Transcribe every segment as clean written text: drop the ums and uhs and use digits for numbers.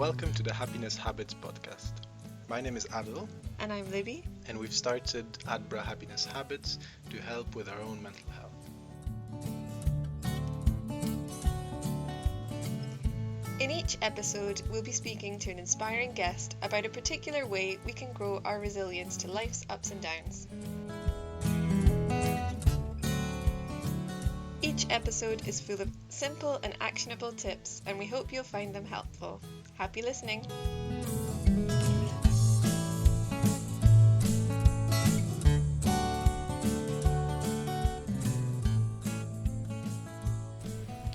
Welcome to the Happiness Habits podcast. My name is Adel, And I'm Libby. and we've started Adbra Happiness Habits to help with our own mental health. In each episode, we'll be speaking to an inspiring guest about a particular way we can grow our resilience to life's ups and downs. Each episode is full of simple and actionable tips, and we hope you'll find them helpful. Happy listening!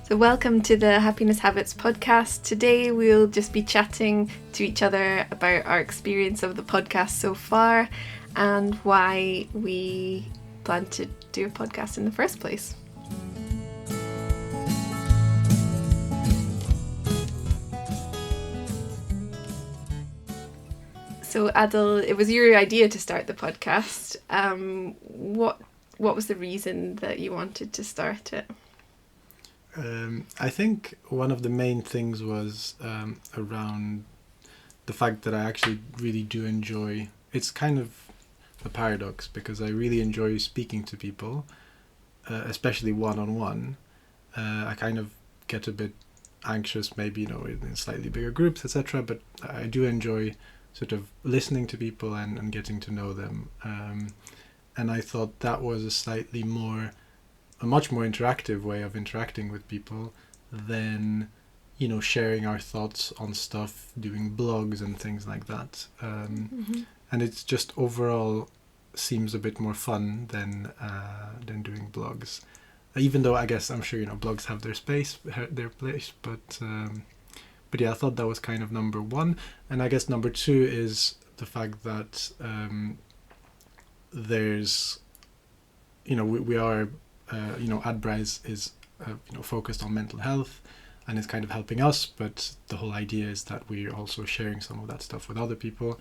So welcome to the Happiness Habits podcast. Today we'll just be chatting to each other about our experience of the podcast so far and why we plan to do a podcast in the first place. So Adel, it was your idea to start the podcast. What was the reason that you wanted to start it? I think one of the main things was around the fact that I actually really do enjoy. It's kind of a paradox because I really enjoy speaking to people, especially one-on-one. I kind of get a bit anxious, maybe in slightly bigger groups, etc. But I do enjoy sort of listening to people and getting to know them. And I thought that was a much more interactive way of interacting with people than sharing our thoughts on stuff, doing blogs and things like that. And it's just overall seems a bit more fun than doing blogs, even though I guess I'm sure blogs have their place, but yeah, I thought that was kind of number one. And I guess number two is the fact that there's we are Adbra is focused on mental health and is kind of helping us, but the whole idea is that we're also sharing some of that stuff with other people.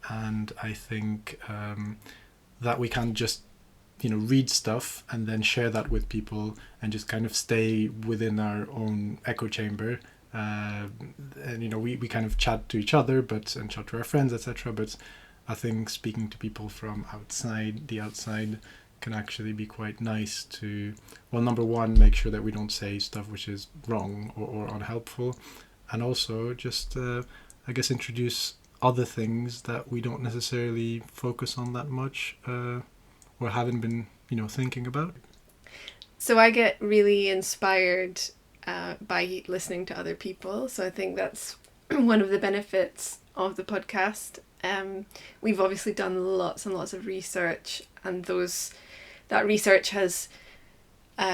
And I think that we can't just read stuff and then share that with people and just kind of stay within our own echo chamber. And we kind of chat to each other and chat to our friends, etc. But I think speaking to people from the outside can actually be quite nice to, well, number one, make sure that we don't say stuff which is wrong or unhelpful, and also just I guess introduce other things that we don't necessarily focus on that much or haven't been thinking about. So I get really inspired by listening to other people, so I think that's one of the benefits of the podcast. We've obviously done lots and lots of research, and that research has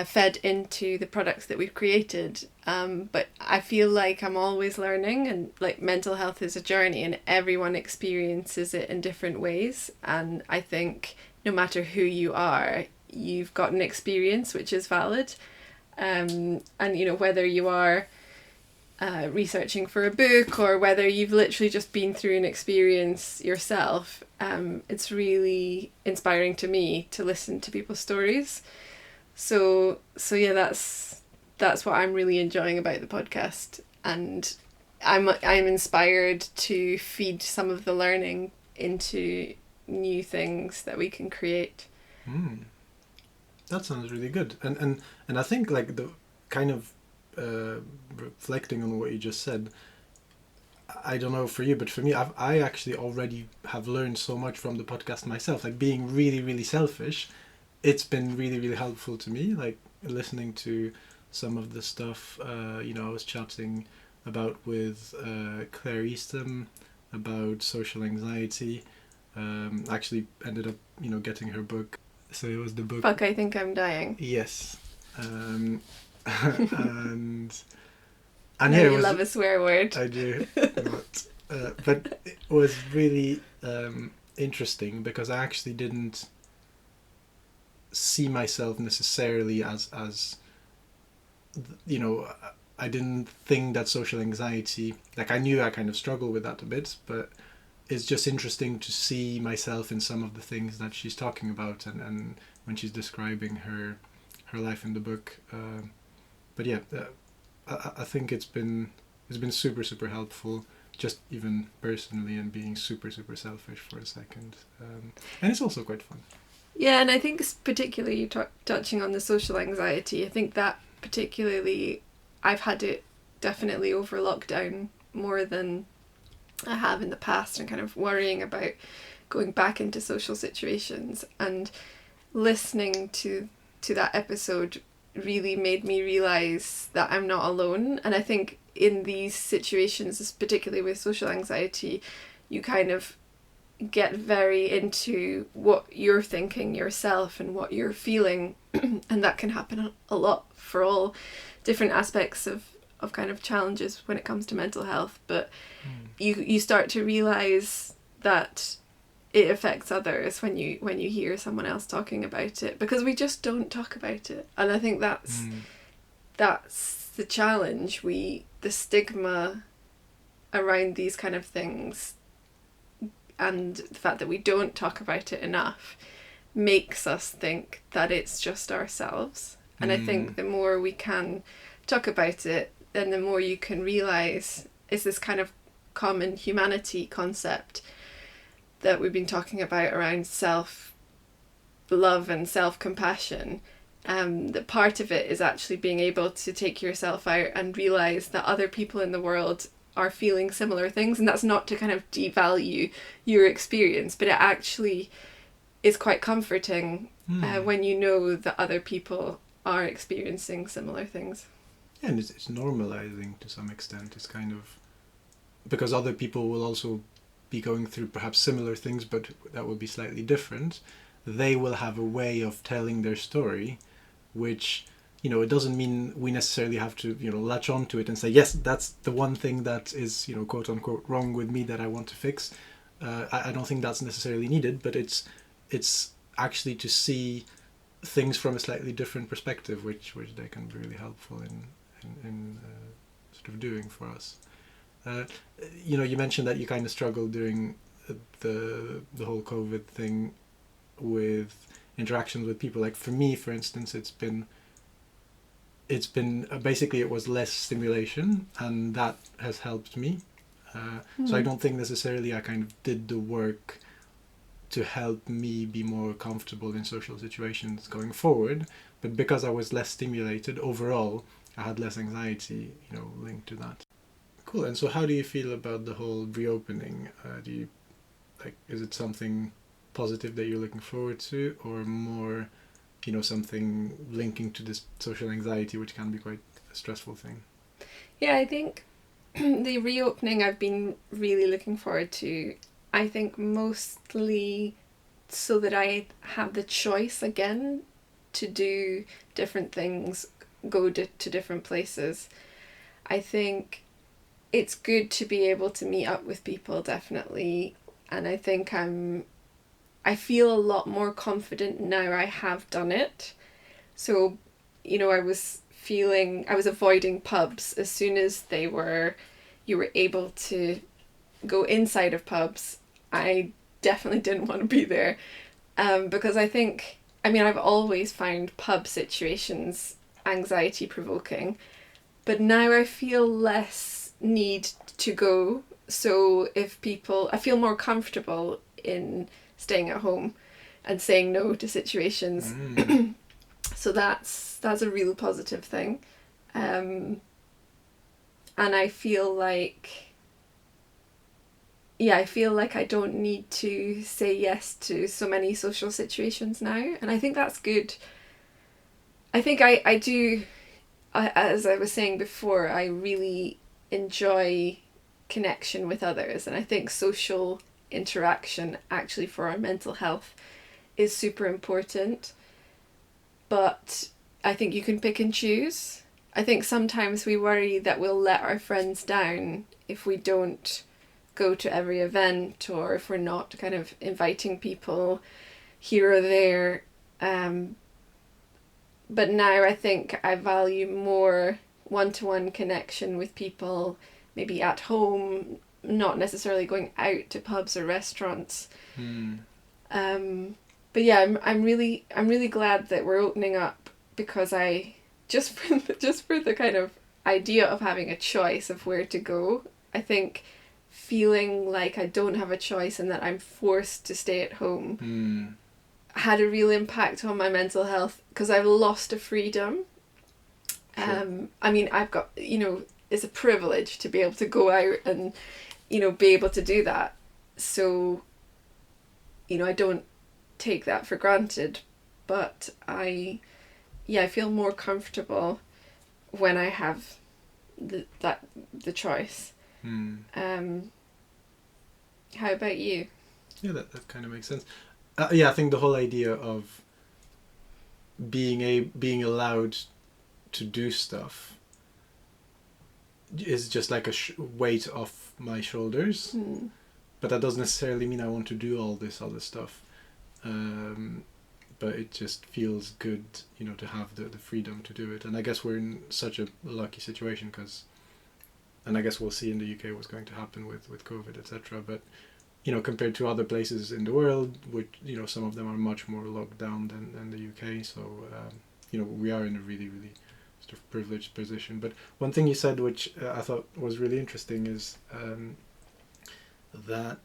fed into the products that we've created. But I feel like I'm always learning, and like mental health is a journey and everyone experiences it in different ways. And I think no matter who you are, you've got an experience which is valid. And whether you are researching for a book or whether you've literally just been through an experience yourself, it's really inspiring to me to listen to people's stories. So yeah, that's what I'm really enjoying about the podcast, and I'm inspired to feed some of the learning into new things that we can create. That sounds really good, and I think like the kind of reflecting on what you just said, I don't know for you, but for me, I actually already have learned so much from the podcast myself. Like being really, really selfish, it's been really, really helpful to me. Like listening to some of the stuff, I was chatting about with Claire Eastham about social anxiety. Actually ended up, getting her book. So it was the book. Fuck, I Think I'm Dying. Yes. And I yeah, know you love a swear word. I do, but it was really interesting because I actually didn't see myself necessarily as I didn't think that social anxiety, like I knew I kind of struggle with that a bit, but it's just interesting to see myself in some of the things that she's talking about and when she's describing her life in the book. But yeah, I think it's been super, super helpful just even personally, and being super, super selfish for a second. And it's also quite fun. Yeah, and I think particularly touching on the social anxiety, I think that particularly I've had it definitely over lockdown more than I have in the past, and kind of worrying about going back into social situations. And listening to that episode really made me realise that I'm not alone. And I think in these situations, particularly with social anxiety, you kind of get very into what you're thinking yourself and what you're feeling, and that can happen a lot for all different aspects of kind of challenges when it comes to mental health. But you start to realise that it affects others when you hear someone else talking about it, because we just don't talk about it. And I think that's the challenge. The stigma around these kind of things and the fact that we don't talk about it enough makes us think that it's just ourselves. And I think the more we can talk about it, then the more you can realise it's this kind of common humanity concept that we've been talking about around self-love and self-compassion. That part of it is actually being able to take yourself out and realise that other people in the world are feeling similar things, and that's not to kind of devalue your experience, but it actually is quite comforting when you know that other people are experiencing similar things. Yeah, and it's normalizing to some extent. It's kind of because other people will also be going through perhaps similar things, but that will be slightly different. They will have a way of telling their story, which, it doesn't mean we necessarily have to, latch onto it and say, yes, that's the one thing that is, quote unquote, wrong with me that I want to fix. I don't think that's necessarily needed, but it's actually to see things from a slightly different perspective, which they can be really helpful in sort of doing for us. You mentioned that you kind of struggled during the whole COVID thing with interactions with people. Like for me, for instance, it's been basically it was less stimulation, and that has helped me. So I don't think necessarily I kind of did the work to help me be more comfortable in social situations going forward, but because I was less stimulated overall, I had less anxiety, linked to that. Cool. And so how do you feel about the whole reopening? Is it something positive that you're looking forward to, or more, something linking to this social anxiety, which can be quite a stressful thing? Yeah, I think the reopening I've been really looking forward to. I think mostly so that I have the choice again to do different things, go to different places. I think it's good to be able to meet up with people, definitely. And I think I feel a lot more confident now I have done it. So, I was avoiding pubs as soon as you were able to go inside of pubs. I definitely didn't want to be there, because I've always found pub situations anxiety provoking, but now I feel less need to go. So I feel more comfortable in staying at home and saying no to situations. So that's a real positive thing. And I feel like I don't need to say yes to so many social situations now, and I think that's good. I think I do, as I was saying before, I really enjoy connection with others, and I think social interaction actually for our mental health is super important. But I think you can pick and choose. I think sometimes we worry that we'll let our friends down if we don't go to every event, or if we're not kind of inviting people here or there. But now I think I value more one-to-one connection with people, maybe at home, not necessarily going out to pubs or restaurants. But yeah, I'm really glad that we're opening up, because I just for the kind of idea of having a choice of where to go, I think feeling like I don't have a choice and that I'm forced to stay at home Mm. had a real impact on my mental health, because I've lost a freedom. Sure. I mean, I've got, it's a privilege to be able to go out and, be able to do that. So, I don't take that for granted, but I feel more comfortable when I have the choice. Mm. How about you? Yeah, that kind of makes sense. Yeah, I think the whole idea of being allowed to do stuff is just like a weight off my shoulders. But that doesn't necessarily mean I want to do all this other stuff. But it just feels good, to have the freedom to do it. And I guess we're in such a lucky situation and I guess we'll see in the UK what's going to happen with COVID, etc. But, compared to other places in the world, which, some of them are much more locked down than the UK. So, we are in a really, really sort of privileged position. But one thing you said, which I thought was really interesting, is that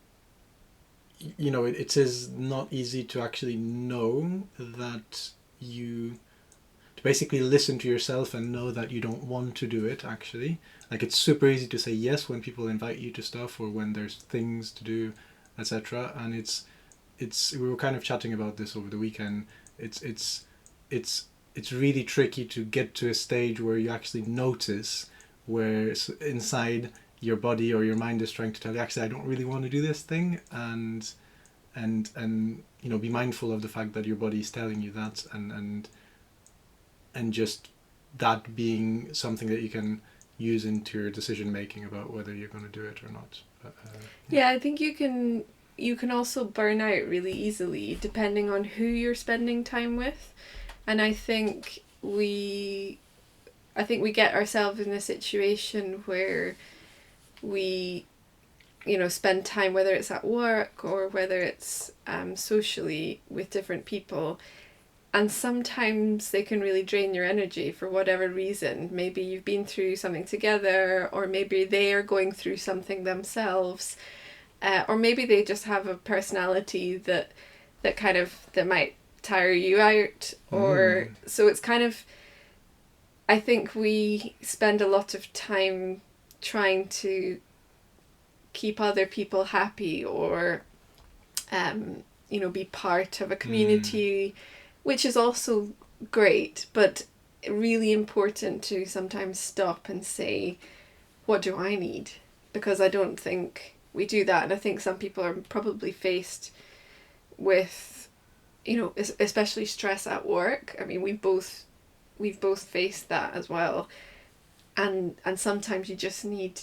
it is not easy to actually know that to basically listen to yourself and know that you don't want to do it. Actually, like, it's super easy to say yes when people invite you to stuff or when there's things to do, etc. And it's we were kind of chatting about this over the weekend. It's really tricky to get to a stage where you actually notice where inside your body or your mind is trying to tell you, actually, I don't really want to do this thing, and be mindful of the fact that your body is telling you that, and just that being something that you can use into your decision making about whether you're going to do it or not. Yeah, I think you can also burn out really easily depending on who you're spending time with, and I think we get ourselves in a situation where we spend time, whether it's at work or whether it's socially with different people, and sometimes they can really drain your energy for whatever reason. Maybe you've been through something together, or maybe they are going through something themselves, or maybe they just have a personality that might tire you out, or so it's kind of, I think we spend a lot of time trying to keep other people happy, or be part of a community, which is also great, but really important to sometimes stop and say, what do I need? Because I don't think we do that, and I think some people are probably faced with, especially stress at work. I mean, we've both faced that as well, and sometimes you just need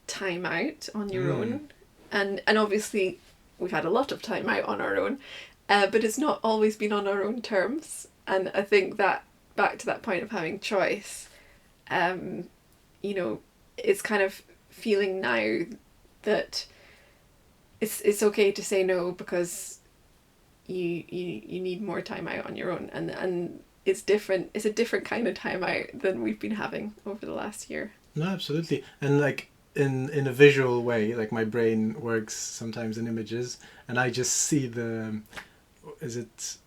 time out on your own, and obviously we've had a lot of time out on our own, but it's not always been on our own terms. And I think that, back to that point of having choice, it's kind of feeling now that it's okay to say no, because you need more time out on your own, and it's different. It's a different kind of time out than we've been having over the last year. No, absolutely. And like in a visual way, like, my brain works sometimes in images, and I just see Domino's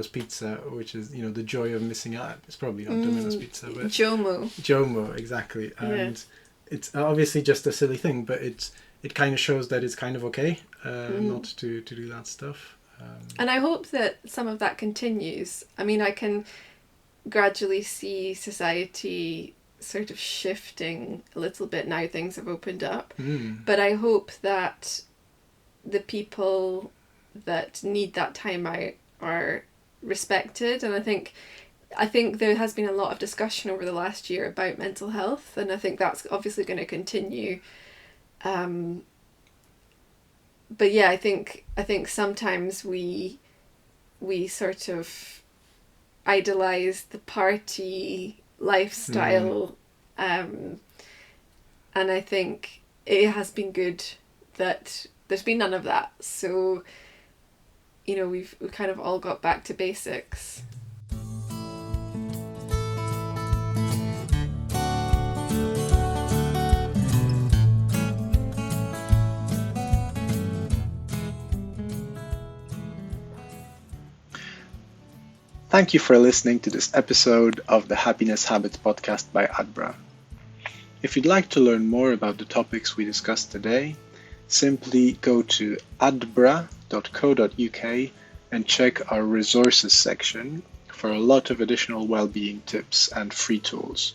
Pizza, which is, the joy of missing out. It's probably not Domino's Pizza, but Jomo, exactly. And it's obviously just a silly thing, but it kind of shows that it's kind of okay not to do that stuff. And I hope that some of that continues. I mean, I can gradually see society sort of shifting a little bit now things have opened up. But I hope that the people that need that time out are respected. And I think there has been a lot of discussion over the last year about mental health, and I think that's obviously going to continue. But yeah, I think sometimes we sort of idolize the party lifestyle, and I think it has been good that there's been none of that. So, we've kind of all got back to basics. Thank you for listening to this episode of the Happiness Habits podcast by Adbra. If you'd like to learn more about the topics we discussed today, simply go to adbra.co.uk and check our resources section for a lot of additional well-being tips and free tools.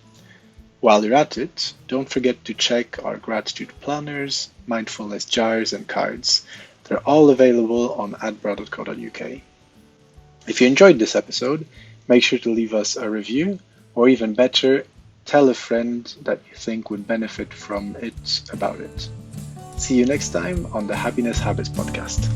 While you're at it, don't forget to check our gratitude planners, mindfulness jars and cards. They're all available on adbra.co.uk. If you enjoyed this episode, make sure to leave us a review, or even better, tell a friend that you think would benefit from it about it. See you next time on the Happiness Habits podcast.